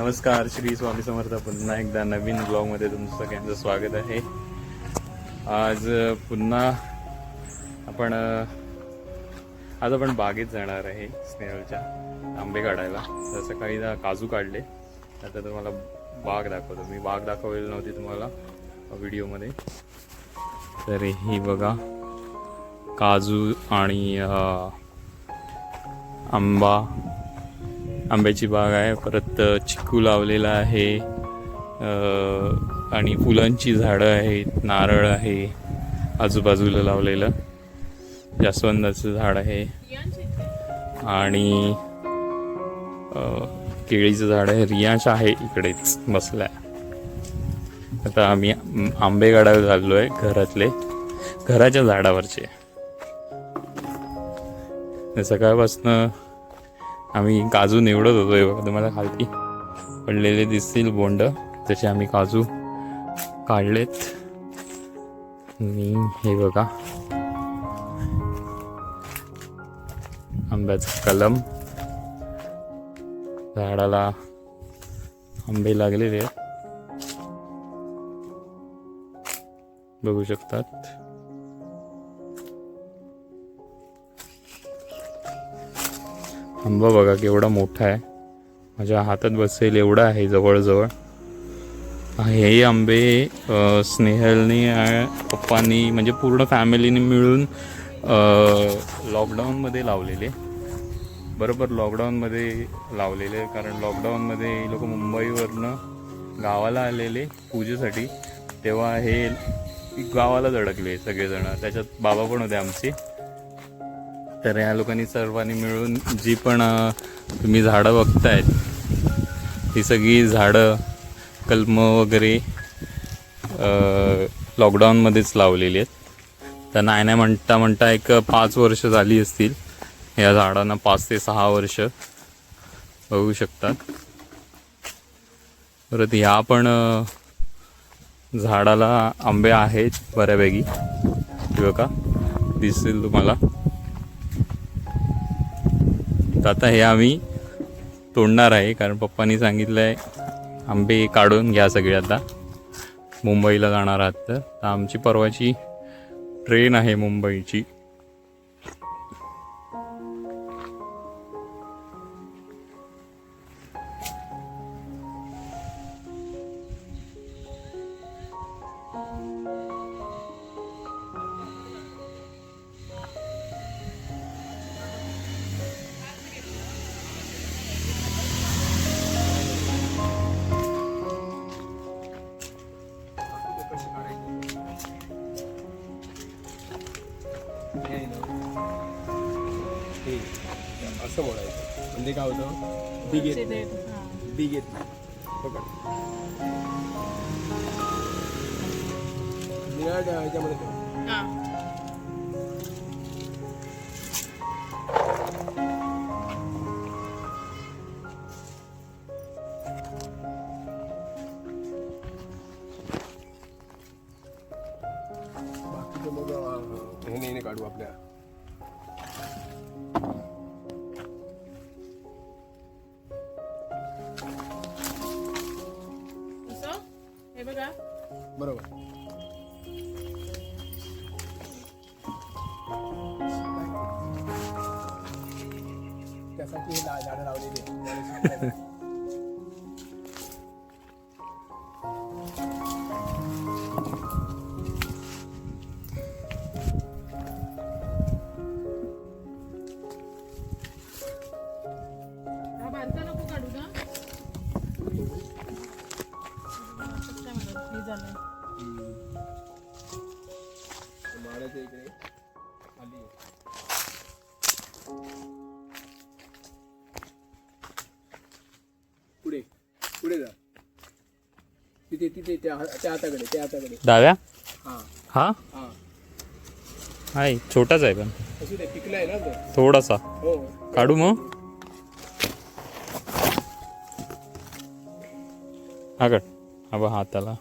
नमस्कार, श्री स्वामी समर्थ. पुन्हा एकदा नवीन ब्लॉगमध्ये तुमचं सगळ्यांचं स्वागत आहे. आज पुन्हा आपण बागेत जाणार आहे स्नेहलच्या आंबे काढायला. तर सकाळी काजू काढले, आता तुम्हाला बाग दाखवतो. मी बाग दाखवलेली नव्हती तुम्हाला व्हिडिओमध्ये. तर ही बघा, काजू आणि आंब्याची बाग आहे. परत चिकू लावलेला आहे आणि फुलांची झाडं आहेत, नारळ आहे आजूबाजूला लावलेलं, जास्वंदाचं झाड आहे आणि केळीचं झाड आहे. रियांश आहे इकडेच बसलाय. आता आम्ही आंबे काढायला चाललो आहे, घराच्या झाडावरचे. सकाळपासनं आम्ही काजू निवडत होतो. बघा, तुम्हाला खालती पडलेले दिसतील बोंड, तसे आम्ही काजू काढलेत. आणि हे बघा, आंब्याचं कलम, झाडाला आंबे लागलेले आहेत, बघू शकतात. आंबा बघा केवढा मोठा आहे, माझ्या हातात बसेल एवढा आहे जवळजवळ. हे आंबे स्नेहलने, पप्पांनी, म्हणजे पूर्ण फॅमिलीने मिळून लॉकडाऊनमध्ये लावलेले, बरोबर लॉकडाऊनमध्ये लावलेले. कारण लॉकडाऊनमध्ये लोक मुंबईवरनं गावाला आलेले पूजेसाठी, तेव्हा हे गावालाच अडकले सगळेजण. त्याच्यात बाबा पण होते आमचे. तर या लोकांनी सर्वांनी मिळून जी पण तुम्ही झाडं बघतायत, ही सगळी झाडं, कलमं वगैरे लॉकडाऊनमध्येच लावलेली आहेत. तर नाही म्हणता एक 5 वर्ष झाली असतील या झाडांना, 5 ते 6 वर्ष बघू शकतात. परत ह्या पण झाडाला आंबे आहेत बऱ्यापैकी, बघा दिसतील तुम्हाला. आता हे आम्ही तोडणार आहे, कारण पप्पांनी सांगितलं आहे आंबे काढून घ्या सगळे. आता मुंबईला जाणार आहात तर आमची परवाची ट्रेन आहे मुंबईची. असं बोलायचं म्हणजे काय होतं, बिग येत पकड ह्याच्यामध्ये बाकीचं मग हे काढू आपल्या. बरोबर, त्यासाठी झाडं लावलेली. इकडे खाली पुढे पुढे जा, तिथे त्या हाताकडे डाव्या. हा हा हा आहे, छोटाच आहे पण असू दे, पिकलाय ना तो थोडासा. हो, काढू मग. हा काढ, हा बघ हाताला.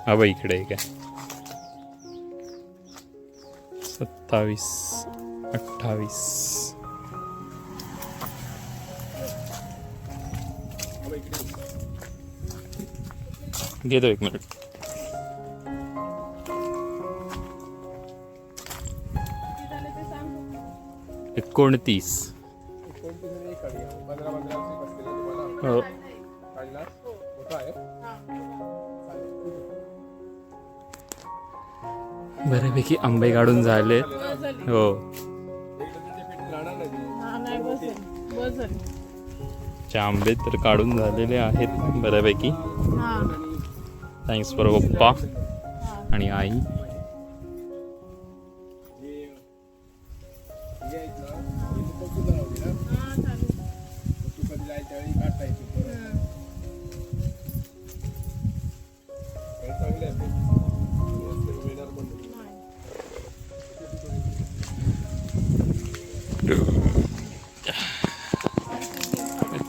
हा बघ इकडे एक आहे 27, 28. घेतो 1 मिनिट. 29. 15 हो काढला मोठा आहे. बऱ्यापैकी आंबे काढून झाले. हो चे आंबे तर काढून झालेले आहेत बऱ्यापैकी. थँक्स फॉर पप्पा आणि आई.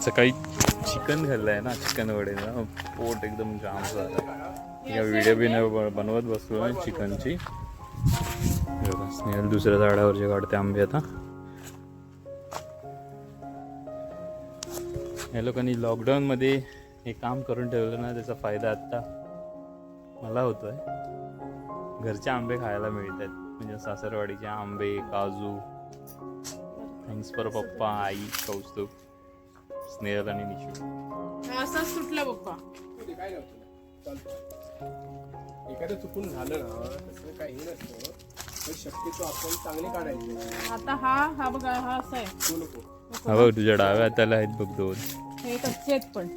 सकाळी चिकन खाल्लं आहे ना, चिकन वडे ना, पोट एकदम जाम झालं. या व्हिडिओ बी बनवत बसलो आहे चिकनची. स्नेहल दुसऱ्या झाडावरचे काढते आंबे आता. या लोकांनी लॉकडाऊनमध्ये हे काम करून ठेवलं ना, त्याचा फायदा आत्ता मला होतो आहे. घरचे आंबे खायला मिळत आहेत, म्हणजे सासरवाडीचे आंबे, काजू. थँक्स फॉर पप्पा, आई, कौस्तुभ, स्नेहल आणि निशू. असाच सुटला पप्पा. काय नव्हतं एखादं चुकून झालं ना तसं काही नसतं, पण शक्यतो आपण चांगले काढायचे. आता हा बघा, हा असा आहे. तू नको. हा बघ तुझ्या डाव्या हाताला आहेत बघ 2. हे कच्चे आहेत, पण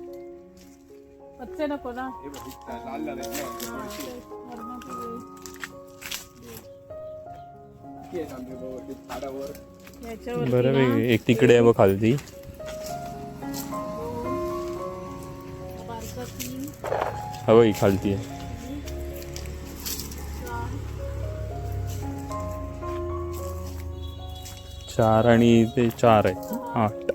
कच्चे नको ना. हे बघ लाल लाल आहेत ना, किती आहेत आंबे बघ झाडावर. याच्यावर बरं एक तिकडे आहे बघ खालती. बारका 3, हा बघ खालती आहे. 4 आणि ते 4 आहेत. 8.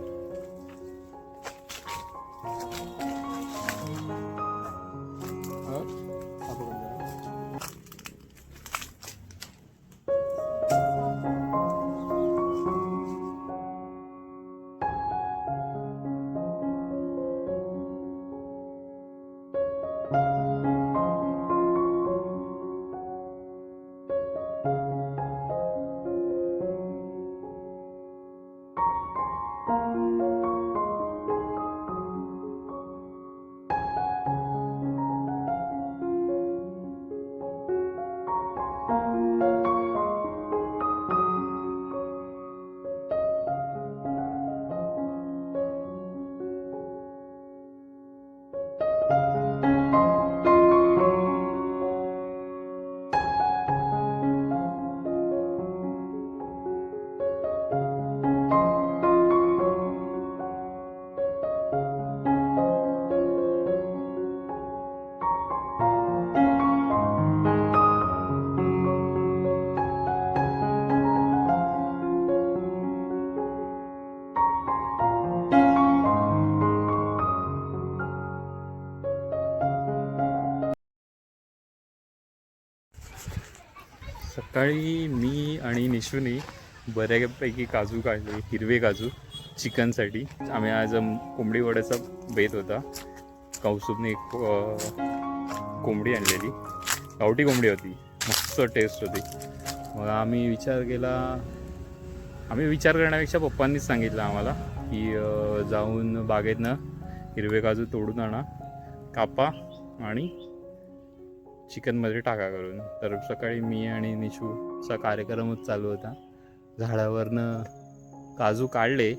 सकाळी मी आणि निशूने बऱ्यापैकी काजू काढले, हिरवे काजू चिकनसाठी. आम्ही आज कोंबडी वड्याचा बेत होता. कौस्तुभने एक कोंबडी आणलेली, गावठी कोंबडी होती, मस्त टेस्ट होती. मग आम्ही विचार करण्यापेक्षा पप्पांनीच सांगितलं आम्हाला की जाऊन बागेतनं हिरवे काजू तोडून आणा, कापा आणि चिकनमध्ये टाका करून. तर सकाळी मी आणि निशूचा कार्यक्रमच चालू होता. झाडावरनं काजू काढले,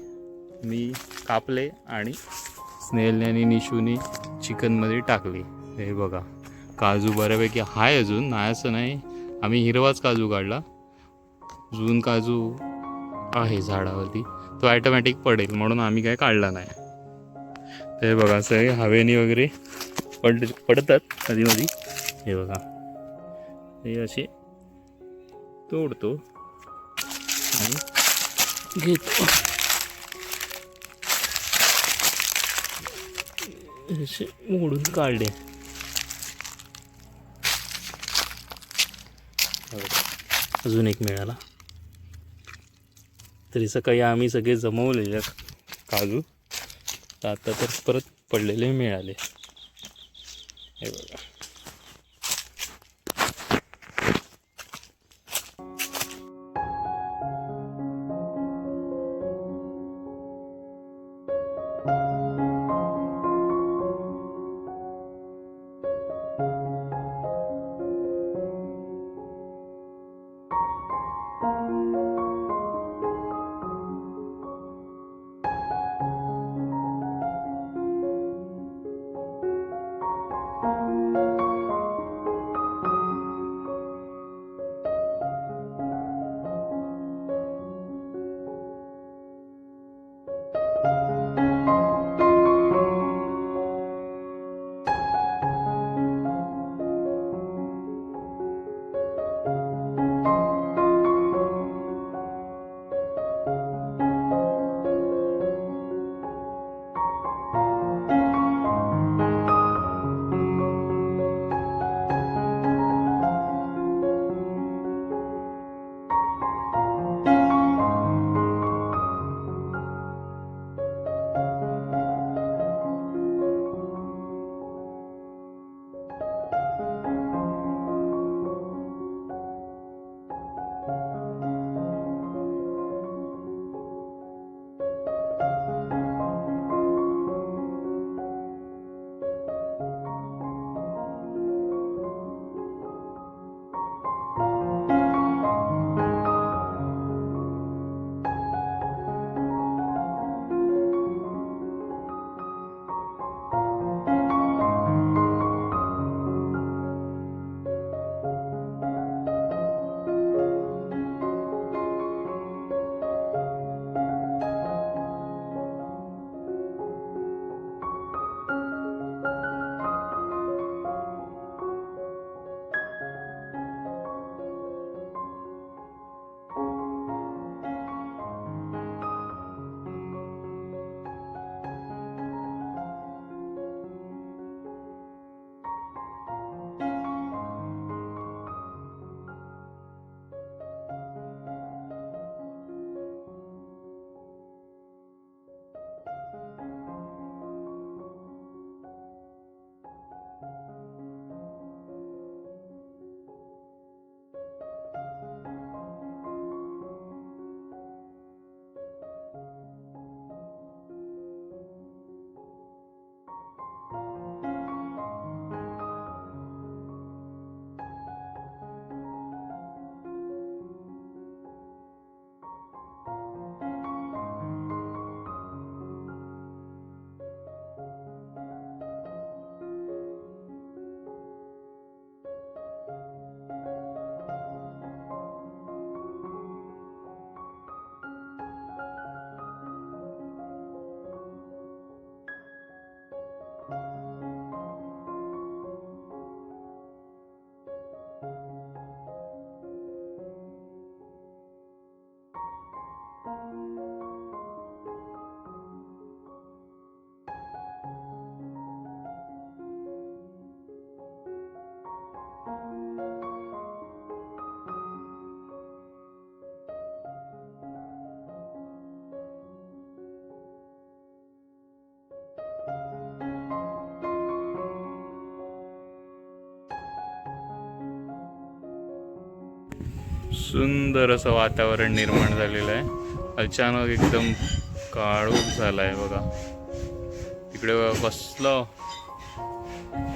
मी कापले आणि स्नेहलने आणि निशूने चिकनमध्ये टाकले. हे बघा काजू बऱ्यापैकी हाय, अजून नाही असं नाही. आम्ही हिरवाच काजू काढला, अजून काजू आहे झाडावरती, तो ॲटोमॅटिक पडेल म्हणून आम्ही काय काढला नाही. ते बघा असं आहे, हवेने वगैरे पडतात कधीमधी. हे बघा हे असे तोडतो आणि घेतो. असे मोडून काढले. अजून एक मिळाला. तरी सकाळी आम्ही सगळे जमवलेले काजू, तर आता तर परत पडलेले मिळाले. हे बघा. सुंदर असं वातावरण निर्माण झालेलं आहे. अचानक एकदम काळोख झाला आहे बघा. तिकडे कसलं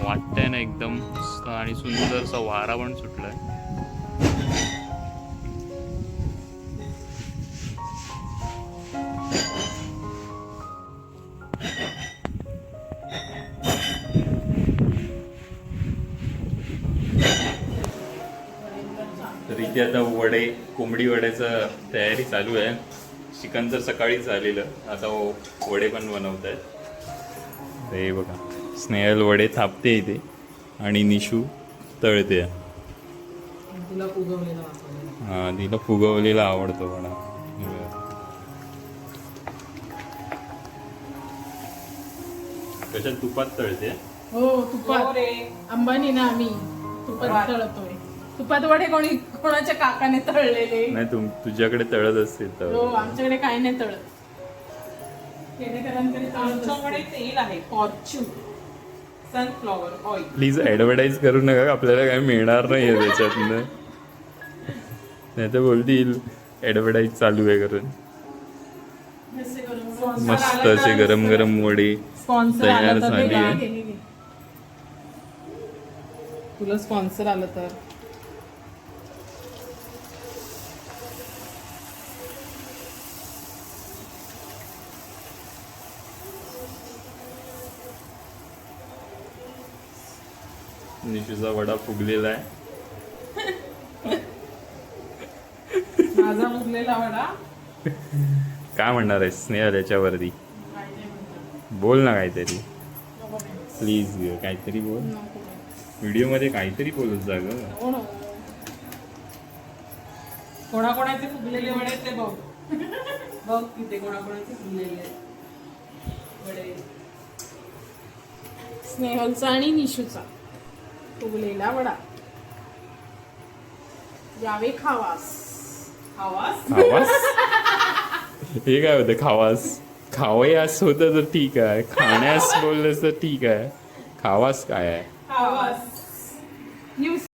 वाटतंय ना एकदम, आणि सुंदरसा वारा पण सुटलाय. तर इथे आता वडे, कोंबडी वड्याचं तयारी चालू आहे. चिकन तर सकाळीच झालेलं, आता वडे पण बनवत आहेत. हे बघा, स्नेहल वडे थापते इथे आणि निशू तळते. हा, तिला फुगवलेला आवडतो वडा. कशात? तुपात तळते? हो, तुपात. अंबानी ना आम्ही तुपात तळतोय. तुपात वडे कोणाच्या काकाने तळलेले. नाही तुझ्याकडे तळत असतील हो तर आमच्याकडे काही नाही तळत. खेडेकरांकडे आमच्याकडे तेल आहे Fortune sunflower oil. Please advertise करू नका, आपल्याला काही मिळणार नाहीये त्याच्यातनं. नाही तर बोलतील ऍडव्हर्टाईज चालू आहे करून. मस्त असे गरम गरम वडे स्पॉन्सर तयार आलं तर झाली घे, आहे. घे. तुला स्पॉन्सर आलं तर निशूचा वडा फुगलेला आहे. माझा मुरलेला वडा काय म्हणणार आहे स्नेहल याच्यावरती? बोल ना काहीतरी प्लीज, काहीतरी बोल. व्हिडिओ मध्ये काहीतरी बोलत जा ग. कोणाकोणाचे फुगलेले वडे ते बघ. बघ तिथे कोणाकोणाचे फुगलेले वडे. स्नेहलचा आणि निशूचा फुगलेला वडा. यावे खावास. आवाज खावास हे काय होतं? खावास खावयास होतं तर ठीक आहे, खाण्यास बोललंस तर ठीक आहे. खावास काय आहे? आवाज न्यूज